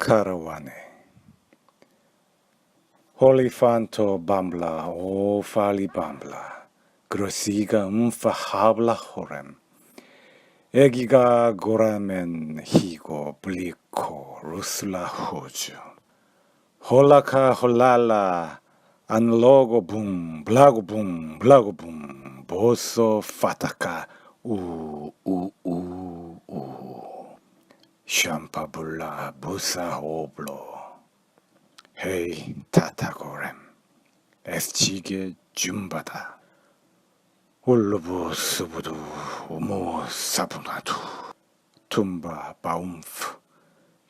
Caravane. Olifanto bambla, o fali bambla, grosiga fahabla horem. 애기가 고라면 희고 블리코 루슬라 호주. 홀라카 홀랄라 안로고 붕 블라고 붕 블라고 붕 보소 파타카 우우우우 샴파블라 부사 오블로 헤이 타타고렘 에스치게 줌바다 울루부 스부두 우모 사부나두 툼바 바움프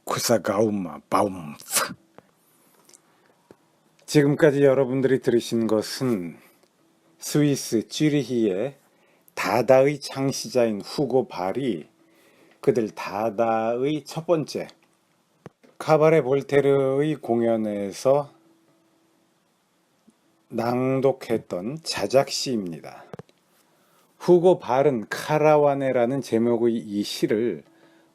쿠사가우마 바움프. 지금까지 여러분들이 들으신 것은 스위스 쥐리히의 다다의 창시자인 후고 발이 그들 다다의 첫 번째 카바레 볼테르의 공연에서 낭독했던 자작시입니다. 후고 발은 카라와네라는 제목의 이 시를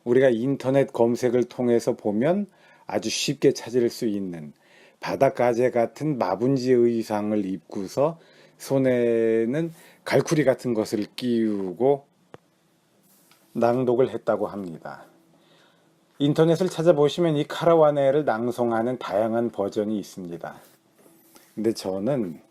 우리가 인터넷 검색을 통해서 보면 아주 쉽게 찾을 수 있는 바닷가재 같은 마분지 의상을 입고서 손에는 갈쿠리 같은 것을 끼우고 낭독을 했다고 합니다. 인터넷을 찾아보시면 이 카라와네를 낭송하는 다양한 버전이 있습니다. 근데 저는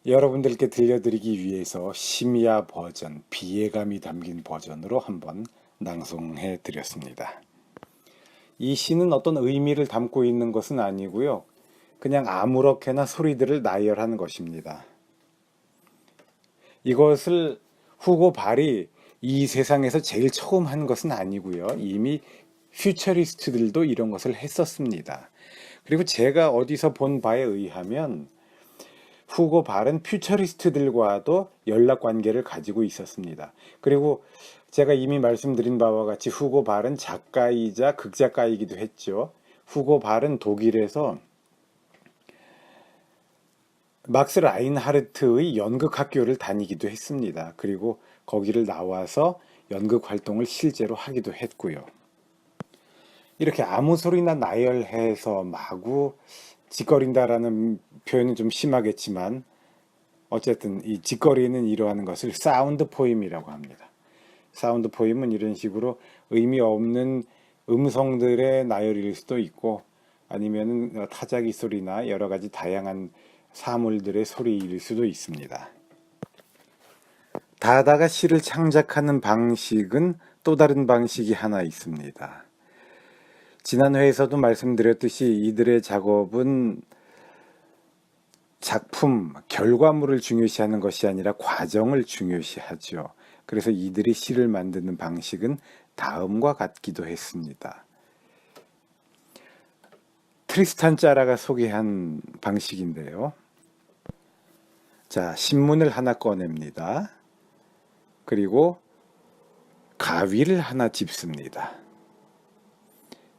여러분들께 들려드리기 위해서 심야 버전, 비애감이 담긴 버전으로 한번 낭송해 드렸습니다. 이 시는 어떤 의미를 담고 있는 것은 아니고요. 그냥 아무렇게나 소리들을 나열하는 것입니다. 이것을 후고 발이 이 세상에서 제일 처음 한 것은 아니고요. 이미 퓨처리스트들도 이런 것을 했었습니다. 그리고 제가 어디서 본 바에 의하면 후고 발은 퓨처리스트들과도 연락관계를 가지고 있었습니다. 그리고 제가 이미 말씀드린 바와 같이 후고 발은 작가이자 극작가이기도 했죠. 후고 발은 독일에서 막스 라인하르트의 연극학교를 다니기도 했습니다. 그리고 거기를 나와서 연극 활동을 실제로 하기도 했고요. 이렇게 아무 소리나 나열해서 마구 짓거린다라는 표현은 좀 심하겠지만 어쨌든 이 짓거리는 이러한 것을 사운드 포임이라고 합니다. 사운드 포임은 이런 식으로 의미 없는 음성들의 나열일 수도 있고 아니면 타자기 소리나 여러 가지 다양한 사물들의 소리일 수도 있습니다. 다다가 시를 창작하는 방식은 또 다른 방식이 하나 있습니다. 지난 회에서도 말씀드렸듯이 이들의 작업은 작품, 결과물을 중요시하는 것이 아니라 과정을 중요시하죠. 그래서 이들이 시를 만드는 방식은 다음과 같기도 했습니다. 트리스탄 짜라가 소개한 방식인데요. 자, 신문을 하나 꺼냅니다. 그리고 가위를 하나 짚습니다.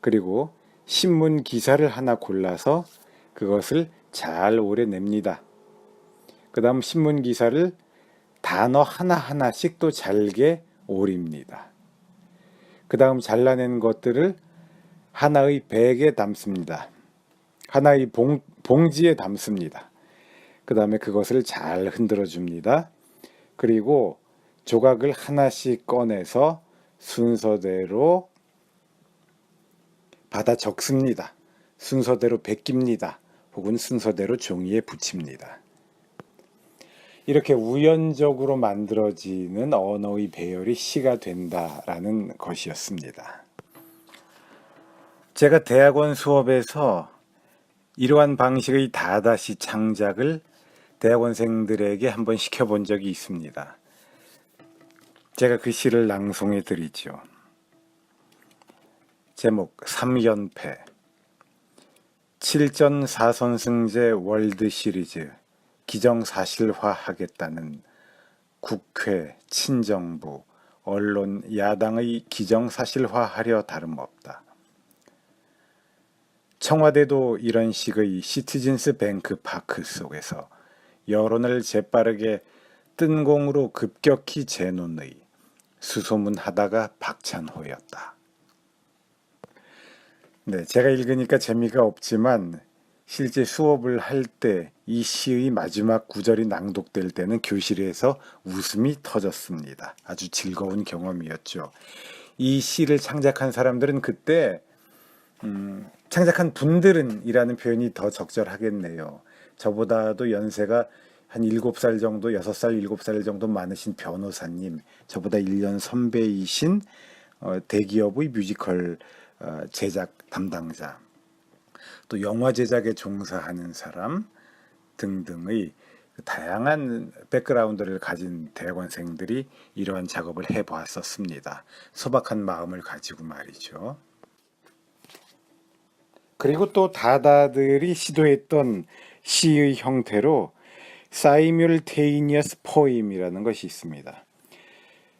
그리고 신문 기사를 하나 골라서 그것을 잘 오려냅니다. 그 다음 신문 기사를 단어 하나하나씩 또 잘게 오립니다. 그 다음 잘라낸 것들을 하나의 백에 담습니다. 하나의 봉지에 담습니다. 그 다음에 그것을 잘 흔들어 줍니다. 그리고 조각을 하나씩 꺼내서 순서대로 받아 적습니다. 순서대로 베낍니다. 혹은 순서대로 종이에 붙입니다. 이렇게 우연적으로 만들어지는 언어의 배열이 시가 된다라는 것이었습니다. 제가 대학원 수업에서 이러한 방식의 다다시 창작을 대학원생들에게 한번 시켜본 적이 있습니다. 제가 그 시를 낭송해 드리죠. 제목 삼연패 7전 4선승제 월드 시리즈 기정사실화하겠다는 국회, 친정부, 언론, 야당의 기정사실화하려 다름없다. 청와대도 이런 식의 시티즌스 뱅크 파크 속에서 여론을 재빠르게 뜬공으로 급격히 재논의 수소문하다가 박찬호였다. 네, 제가 읽으니까 재미가 없지만 실제 수업을 할 때 이 시의 마지막 구절이 낭독될 때는 교실에서 웃음이 터졌습니다. 아주 즐거운 경험이었죠. 이 시를 창작한 사람들은 그때 창작한 분들은이라는 표현이 더 적절하겠네요. 저보다도 연세가 한 7살 정도, 6살, 7살 정도 많으신 변호사님, 저보다 1년 선배이신 대기업의 뮤지컬 제작 담당자, 또 영화 제작에 종사하는 사람 등등의 다양한 백그라운드를 가진 대학원생들이 이러한 작업을 해보았었습니다. 소박한 마음을 가지고 말이죠. 그리고 또 다다들이 시도했던 시의 형태로 사이뮬테이니어스 포임이라는 것이 있습니다.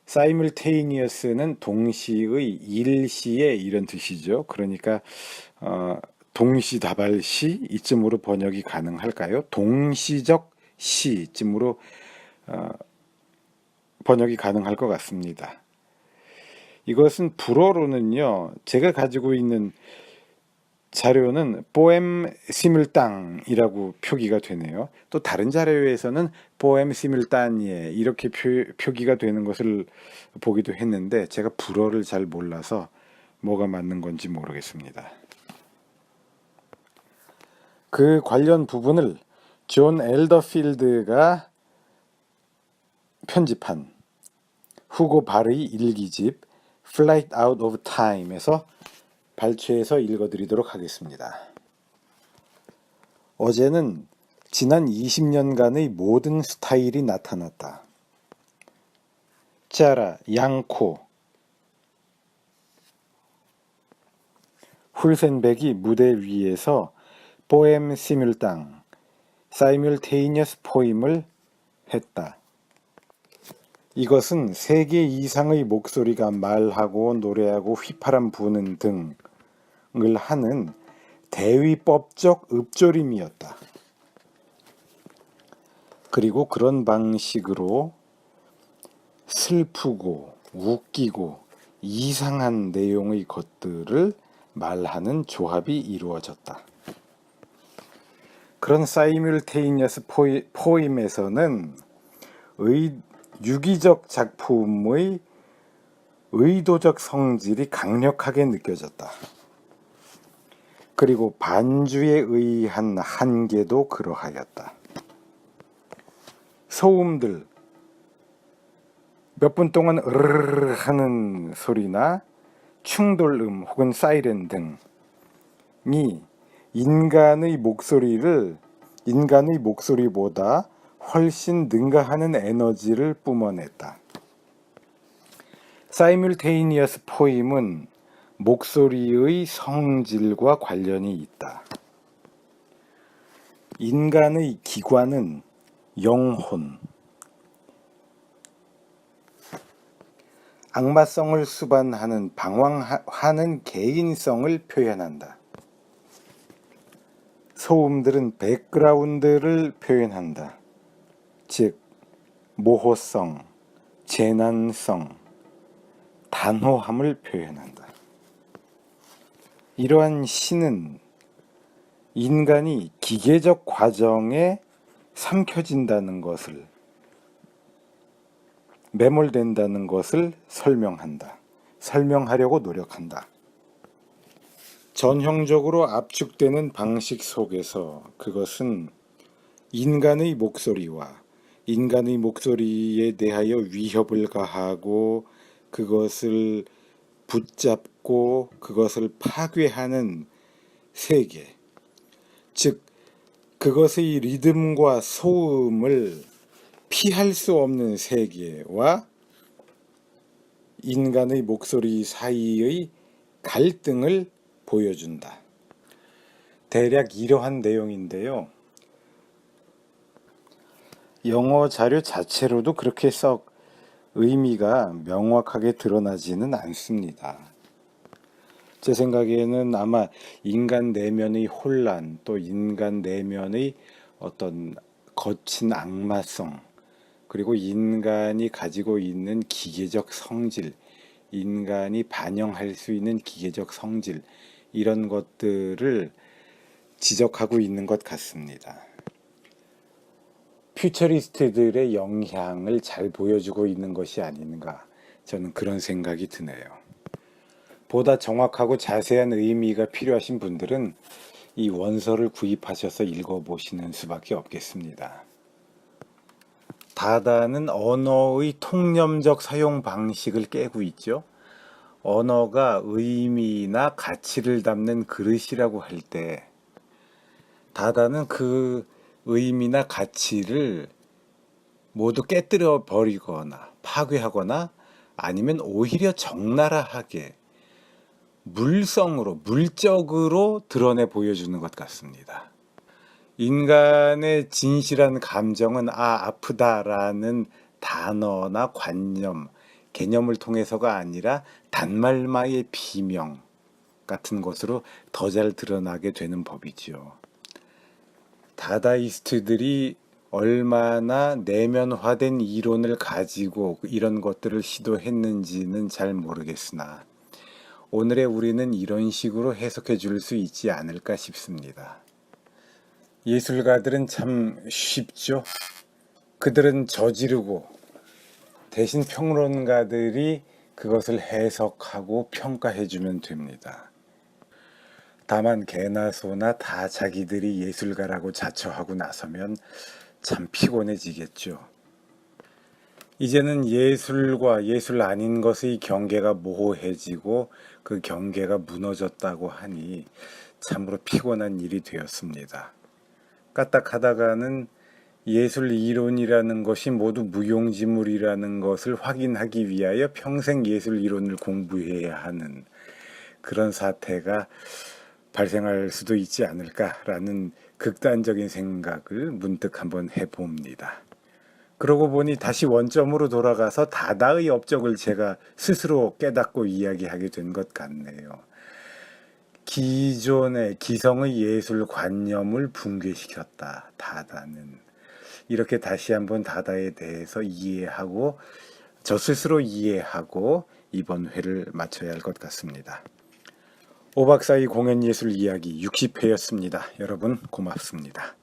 사이뮬테이니어스는 동시의 일시에 이런 뜻이죠. 그러니까 동시다발시 이쯤으로 번역이 가능할까요? 동시적 시쯤으로 번역이 가능할 것 같습니다. 이것은 불어로는요, 제가 가지고 있는 자료는 포엠 시뮬땅이라고 표기가 되네요. 또 다른 자료에서는 포엠 시뮬따니에 이렇게 표기가 되는 것을 보기도 했는데 제가 불어를 잘 몰라서 뭐가 맞는 건지 모르겠습니다. 그 관련 부분을 존 엘더필드가 편집한 후고 바르의 일기집 Flight Out of Time에서 발췌해서 읽어드리도록 하겠습니다. 어제는 지난 20년간의 모든 스타일이 나타났다. 짜라, 양코, 훌센백이 무대 위에서 포엠 시뮬땅, 사이뮬테이니어스 포임을 했다. 이것은 3개 이상의 목소리가 말하고 노래하고 휘파람 부는 등을 하는 대위법적 읍조림이었다. 그리고 그런 방식으로 슬프고 웃기고 이상한 내용의 것들을 말하는 조합이 이루어졌다. 그런 사이뮬테이니어스 포임에서는 유기적 작품의 의도적 성질이 강력하게 느껴졌다. 그리고 반주에 의한 한계도 그러하였다. 소음들, 몇 분 동안 으르르 하는 소리나 충돌음 혹은 사이렌 등이 인간의 목소리보다 훨씬 능가하는 에너지를 뿜어냈다. 사이뮬테이니어스 포임은 목소리의 성질과 관련이 있다. 인간의 기관은 영혼, 악마성을 수반하는 방황하는 개인성을 표현한다. 소음들은 백그라운드를 표현한다. 즉, 모호성, 재난성, 단호함을 표현한다. 이러한 시는 인간이 기계적 과정에 삼켜진다는 것을, 매몰된다는 것을 설명하려고 노력한다. 전형적으로 압축되는 방식 속에서 그것은 인간의 목소리와 인간의 목소리에 대하여 위협을 가하고 그것을 붙잡고 그것을 파괴하는 세계, 즉 그것의 리듬과 소음을 피할 수 없는 세계와 인간의 목소리 사이의 갈등을 보여준다. 대략 이러한 내용인데요. 영어 자료 자체로도 그렇게 썩 의미가 명확하게 드러나지는 않습니다. 제 생각에는 아마 인간 내면의 혼란, 또 인간 내면의 어떤 거친 악마성, 그리고 인간이 가지고 있는 기계적 성질, 인간이 반영할 수 있는 기계적 성질, 이런 것들을 지적하고 있는 것 같습니다. 퓨처리스트들의 영향을 잘 보여주고 있는 것이 아닌가, 저는 그런 생각이 드네요. 보다 정확하고 자세한 의미가 필요하신 분들은 이 원서를 구입하셔서 읽어보시는 수밖에 없겠습니다. 다다는 언어의 통념적 사용 방식을 깨고 있죠. 언어가 의미나 가치를 담는 그릇이라고 할 때 다다는 그 의미나 가치를 모두 깨뜨려 버리거나 파괴하거나 아니면 오히려 적나라하게 물성으로, 물적으로 드러내 보여주는 것 같습니다. 인간의 진실한 감정은 아프다라는 단어나 관념, 개념을 통해서가 아니라 단말마의 비명 같은 것으로 더 잘 드러나게 되는 법이지요. 다다이스트들이 얼마나 내면화된 이론을 가지고 이런 것들을 시도했는지는 잘 모르겠으나 오늘의 우리는 이런 식으로 해석해 줄 수 있지 않을까 싶습니다. 예술가들은 참 쉽죠. 그들은 저지르고 대신 평론가들이 그것을 해석하고 평가해 주면 됩니다. 다만 개나 소나 다 자기들이 예술가라고 자처하고 나서면 참 피곤해지겠죠. 이제는 예술과 예술 아닌 것의 경계가 모호해지고 그 경계가 무너졌다고 하니 참으로 피곤한 일이 되었습니다. 까딱하다가는 예술 이론이라는 것이 모두 무용지물이라는 것을 확인하기 위하여 평생 예술 이론을 공부해야 하는 그런 사태가 발생할 수도 있지 않을까라는 극단적인 생각을 문득 한번 해봅니다. 그러고 보니 다시 원점으로 돌아가서 다다의 업적을 제가 스스로 깨닫고 이야기하게 된 것 같네요. 기존의 기성의 예술 관념을 붕괴시켰다. 다다는. 이렇게 다시 한번 다다에 대해서 이해하고 저 스스로 이해하고 이번 회를 마쳐야 할 것 같습니다. 오박사의 공연예술 이야기 60회였습니다. 여러분 고맙습니다.